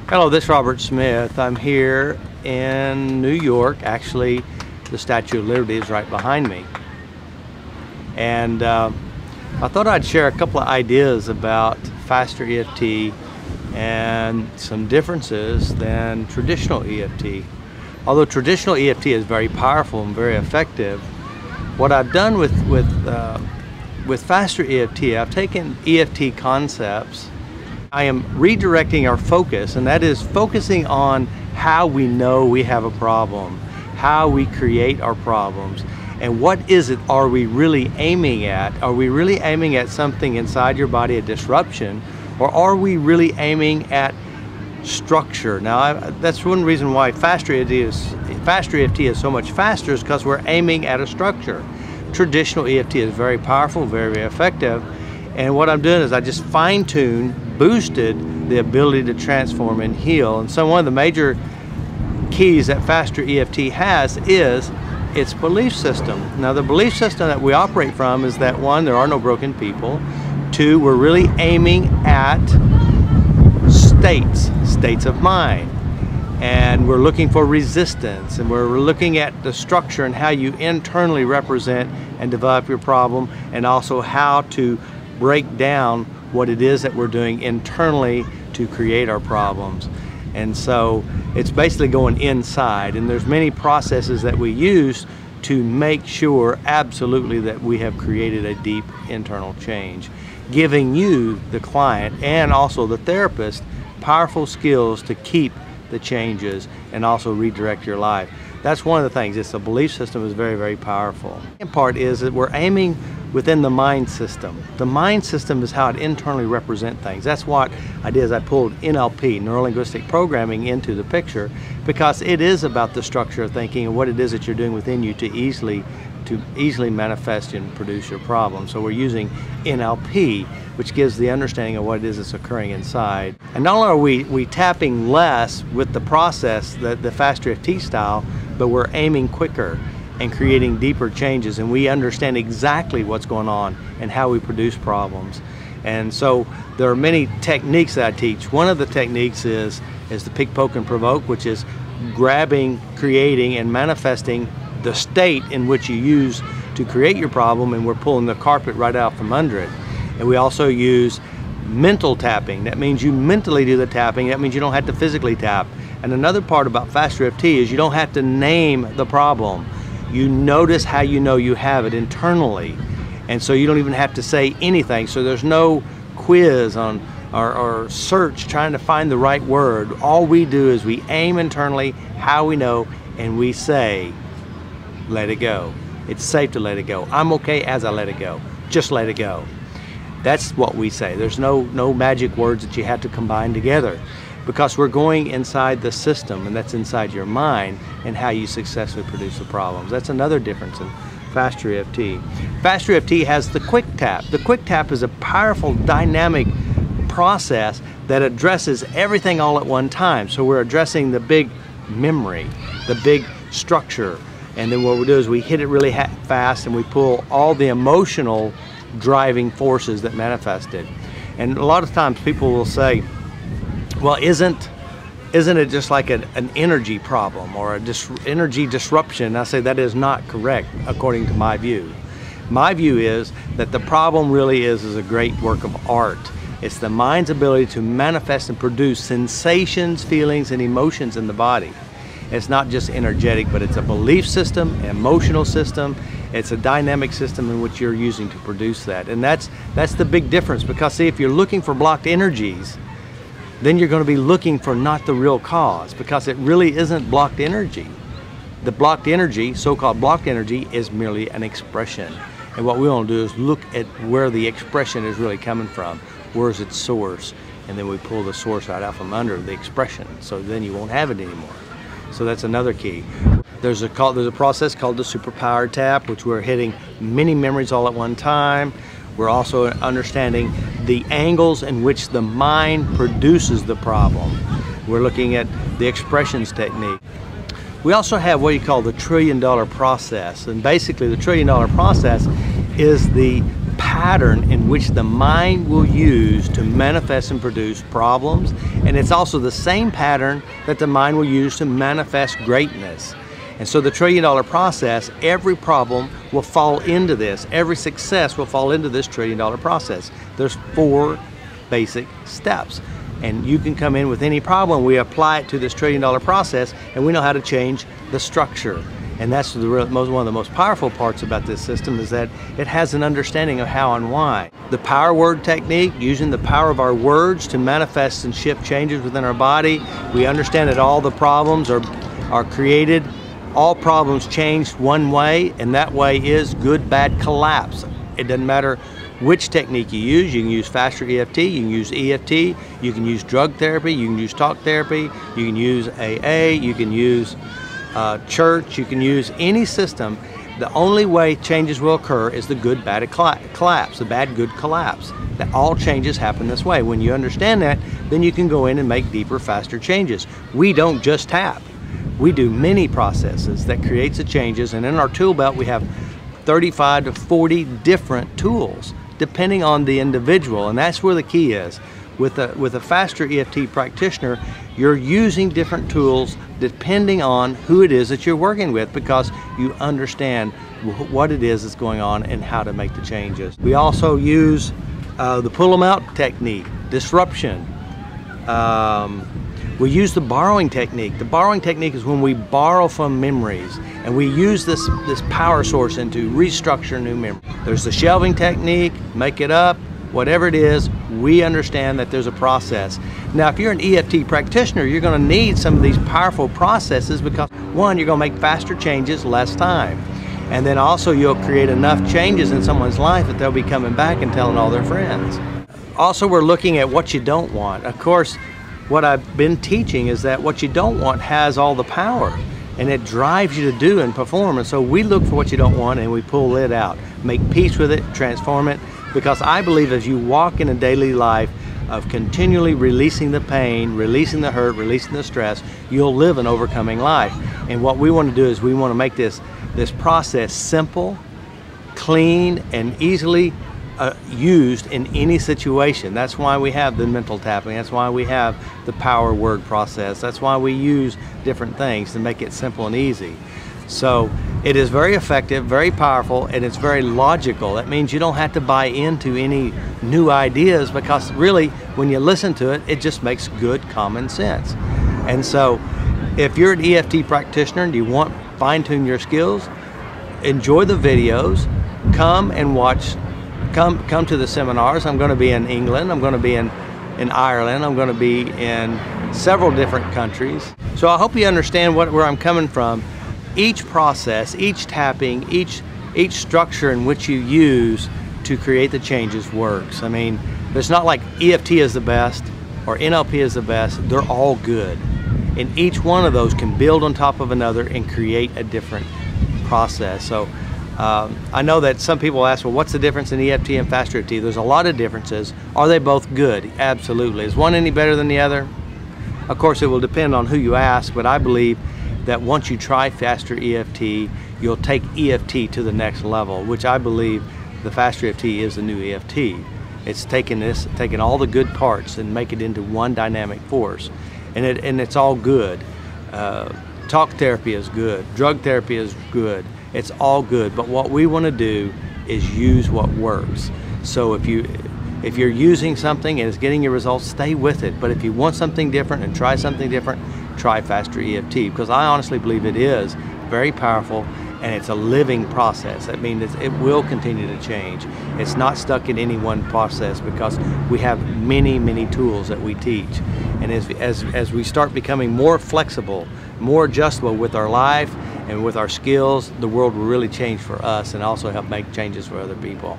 Hello, this is Robert Smith. I'm here in New York. Actually, the Statue of Liberty is right behind me. And I thought I'd share a couple of ideas about FasterEFT and some differences than traditional EFT. Although traditional EFT is very powerful and very effective, what I've done with FasterEFT, I've taken EFT concepts. I am redirecting our focus, and that is focusing on how we know we have a problem, how we create our problems, and what is it are we really aiming at? Are we really aiming at something inside your body, a disruption, or are we really aiming at structure? Now, that's one reason why FasterEFT is so much faster, is because we're aiming at a structure. Traditional EFT is very powerful, very, very effective, and what I'm doing is I just fine-tuned, boosted the ability to transform and heal. And so one of the major keys that FasterEFT has is its belief system. Now, the belief system that we operate from is that, one, there are no broken people. Two, we're really aiming at states of mind. And we're looking for resistance, and we're looking at the structure and how you internally represent and develop your problem, and also how to break down what it is that we're doing internally to create our problems. And so it's basically going inside, and there's many processes that we use to make sure absolutely that we have created a deep internal change, giving you, the client, and also the therapist, powerful skills to keep the changes and also redirect your life. That's one of the things. It's the belief system is very, very powerful. The second part is that we're aiming within the mind system. The mind system is how it internally represents things. That's what I did, is I pulled NLP, neuro-linguistic programming, into the picture, because it is about the structure of thinking and what it is that you're doing within you to easily manifest and produce your problem. So we're using NLP, which gives the understanding of what it is that's occurring inside. And not only are we tapping less with the process, the FasterEFT style, but we're aiming quicker and creating deeper changes, and we understand exactly what's going on and how we produce problems. And so there are many techniques that I teach. One of the techniques is the pick, poke, and provoke, which is grabbing, creating, and manifesting the state in which you use to create your problem, and we're pulling the carpet right out from under it. And we also use mental tapping. That means you mentally do the tapping. That means you don't have to physically tap. And another part about FasterEFT is you don't have to name the problem. You notice how you know you have it internally. And so you don't even have to say anything. So there's no quiz on or search trying to find the right word. All we do is we aim internally how we know, and we say, let it go. It's safe to let it go. I'm okay as I let it go. Just let it go. That's what we say. There's no magic words that you have to combine together, because we're going inside the system, and that's inside your mind, and how you successfully produce the problems. That's another difference in FasterEFT. FasterEFT has the quick tap. The quick tap is a powerful, dynamic process that addresses everything all at one time. So we're addressing the big memory, the big structure, and then what we do is we hit it really fast, and we pull all the emotional driving forces that manifest it. And a lot of times people will say, well, isn't it just like an energy problem or a energy disruption? I say that is not correct according to my view. My view is that the problem really is a great work of art. It's the mind's ability to manifest and produce sensations, feelings, and emotions in the body. It's not just energetic, but it's a belief system, an emotional system. It's a dynamic system in which you're using to produce that. And that's the big difference, because see, if you're looking for blocked energies, then you're going to be looking for not the real cause, because it really isn't blocked energy. The blocked energy, so-called blocked energy, is merely an expression. And what we want to do is look at where the expression is really coming from. Where is its source? And then we pull the source right out from under the expression, so then you won't have it anymore. So that's another key. There's a process called the superpower tap, which we're hitting many memories all at one time. We're also understanding the angles in which the mind produces the problem. We're looking at the expressions technique. We also have what you call the $1 trillion process. And basically the $1 trillion process is the power pattern in which the mind will use to manifest and produce problems, and it's also the same pattern that the mind will use to manifest greatness. And so the $1 trillion process, every problem will fall into this. Every success will fall into this $1 trillion process. There's 4 basic steps. And you can come in with any problem, we apply it to this $1 trillion process, and we know how to change the structure. And that's one of the most powerful parts about this system, is that it has an understanding of how and why. The power word technique, using the power of our words to manifest and shift changes within our body. We understand that all the problems are created. All problems change one way, and that way is good, bad, collapse. It doesn't matter which technique you use. You can use FasterEFT, you can use EFT, you can use drug therapy, you can use talk therapy, you can use AA, you can use church, you can use any system. The only way changes will occur is the good, bad collapse, the bad, good collapse. That all changes happen this way. When you understand that, then you can go in and make deeper, faster changes. We don't just tap. We do many processes that creates the changes, and in our tool belt we have 35 to 40 different tools depending on the individual, and that's where the key is. With a FasterEFT practitioner, you're using different tools depending on who it is that you're working with, because you understand what it is that's going on and how to make the changes. We also use the pull them out technique, disruption. We use the borrowing technique. The borrowing technique is when we borrow from memories and we use this power source into restructure new memory. There's the shelving technique, make it up, whatever it is, we understand that there's a process. Now, if you're an EFT practitioner, you're going to need some of these powerful processes because, one, you're going to make faster changes, less time. And then also you'll create enough changes in someone's life that they'll be coming back and telling all their friends. Also, we're looking at what you don't want. Of course, what I've been teaching is that what you don't want has all the power, and it drives you to do and perform. And so we look for what you don't want and we pull it out, make peace with it, transform it, because I believe as you walk in a daily life of continually releasing the pain, releasing the hurt, releasing the stress, you'll live an overcoming life. And what we want to do is we want to make this process simple, clean, and easily used in any situation. That's why we have the mental tapping. That's why we have the power word process. That's why we use different things to make it simple and easy. So it is very effective, very powerful, and it's very logical. That means you don't have to buy into any new ideas, because really when you listen to it, it just makes good common sense. And so if you're an EFT practitioner and you want to fine-tune your skills, enjoy the videos, come and watch. Come to the seminars. I'm going to be in England, I'm going to be in Ireland, I'm going to be in several different countries. So I hope you understand where I'm coming from. Each process, each tapping, each structure in which you use to create the changes works. I mean, it's not like EFT is the best or NLP is the best. They're all good. And each one of those can build on top of another and create a different process. So I know that some people ask, well, what's the difference in EFT and FasterEFT? There's a lot of differences. Are they both good? Absolutely. Is one any better than the other? Of course, it will depend on who you ask, but I believe that once you try FasterEFT, you'll take EFT to the next level, which I believe the FasterEFT is the new EFT. It's taking all the good parts and make it into one dynamic force, and it's all good. Talk therapy is good. Drug therapy is good. It's all good, but what we want to do is use what works. So if you're using something and it's getting your results, stay with it. But if you want something different and try something different, try FasterEFT, because I honestly believe it is very powerful and it's a living process. That means it will continue to change. It's not stuck in any one process, because we have many, many tools that we teach. And as we start becoming more flexible, more adjustable with our life and with our skills, the world will really change for us and also help make changes for other people.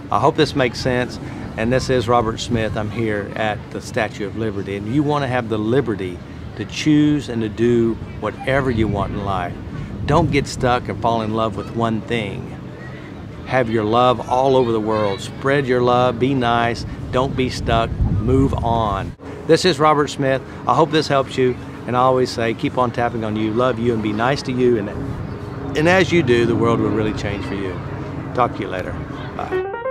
I hope this makes sense. And this is Robert Smith. I'm here at the Statue of Liberty, and you want to have the liberty to choose and to do whatever you want in life. Don't get stuck and fall in love with one thing. Have your love all over the world. Spread your love, be nice, don't be stuck, move on. This is Robert Smith. I hope this helps you, and I always say, keep on tapping on you, love you, and be nice to you, and as you do, the world will really change for you. Talk to you later. Bye.